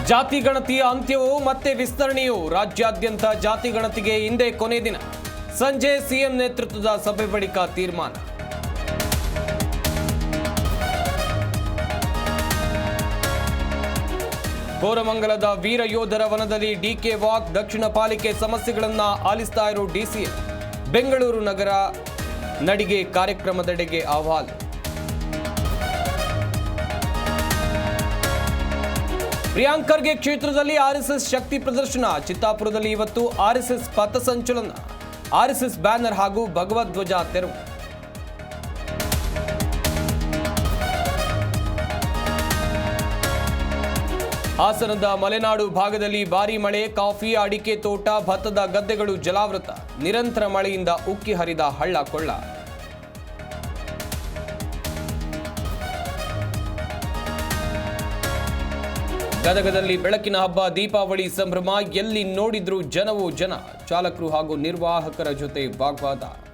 ಜಾತಿ ಗಣತಿಯ ಅಂತ್ಯವೂ ಮತ್ತೆ ವಿಸ್ತರಣೆಯೂ ರಾಜ್ಯಾದ್ಯಂತ ಜಾತಿ ಗಣತಿಗೆ ಇಂದೇ ಕೊನೆ ದಿನ. ಸಂಜೆ ಸಿಎಂ ನೇತೃತ್ವದ ಸಭೆ ಬಳಿಕ ತೀರ್ಮಾನ. ಕೋರಮಂಗಲದ ವೀರ ಯೋಧರ ವನದಲ್ಲಿ ಡಿಕೆ ವಾಕ್. ದಕ್ಷಿಣ ಪಾಲಿಕೆ ಸಮಸ್ಯೆಗಳನ್ನ ಆಲಿಸ್ತಾ ಇರೋ ಡಿಸಿಎಂ. ಬೆಂಗಳೂರು ನಗರ ನಡಿಗೆ ಕಾರ್ಯಕ್ರಮದೆಡೆಗೆ ಆಹ್ವಾನ. ಪ್ರಿಯಾಂಕ್ ಖರ್ಗೆ ಕ್ಷೇತ್ರದಲ್ಲಿ ಆರ್ಎಸ್ಎಸ್ ಶಕ್ತಿ ಪ್ರದರ್ಶನ. ಚಿತ್ತಾಪುರದಲ್ಲಿ ಇವತ್ತು ಆರ್ಎಸ್ಎಸ್ ಪಥಸಂಚಲನ. ಆರ್ಎಸ್ಎಸ್ ಬ್ಯಾನರ್ ಹಾಗೂ ಭಗವಧ್ವಜ ತೆರವು. ಹಾಸನದ ಮಲೆನಾಡು ಭಾಗದಲ್ಲಿ ಭಾರೀ ಮಳೆ. ಕಾಫಿ, ಅಡಿಕೆ ತೋಟ, ಭತ್ತದ ಗದ್ದೆಗಳು ಜಲಾವೃತ. ನಿರಂತರ ಮಳೆಯಿಂದ ಉಕ್ಕಿ ಹರಿದ ಹಳ್ಳ ಕೊಳ್ಳ. ಗದಗದಲ್ಲಿ ಬೆಳಕಿನ ಹಬ್ಬ, ದೀಪಾವಳಿ ಸಂಭ್ರಮ. ಎಲ್ಲಿ ನೋಡಿದ್ರೂ ಜನವೋ ಜನ. ಚಾಲಕರು ಹಾಗೂ ನಿರ್ವಾಹಕರ ಜೊತೆ ವಾಗ್ವಾದ.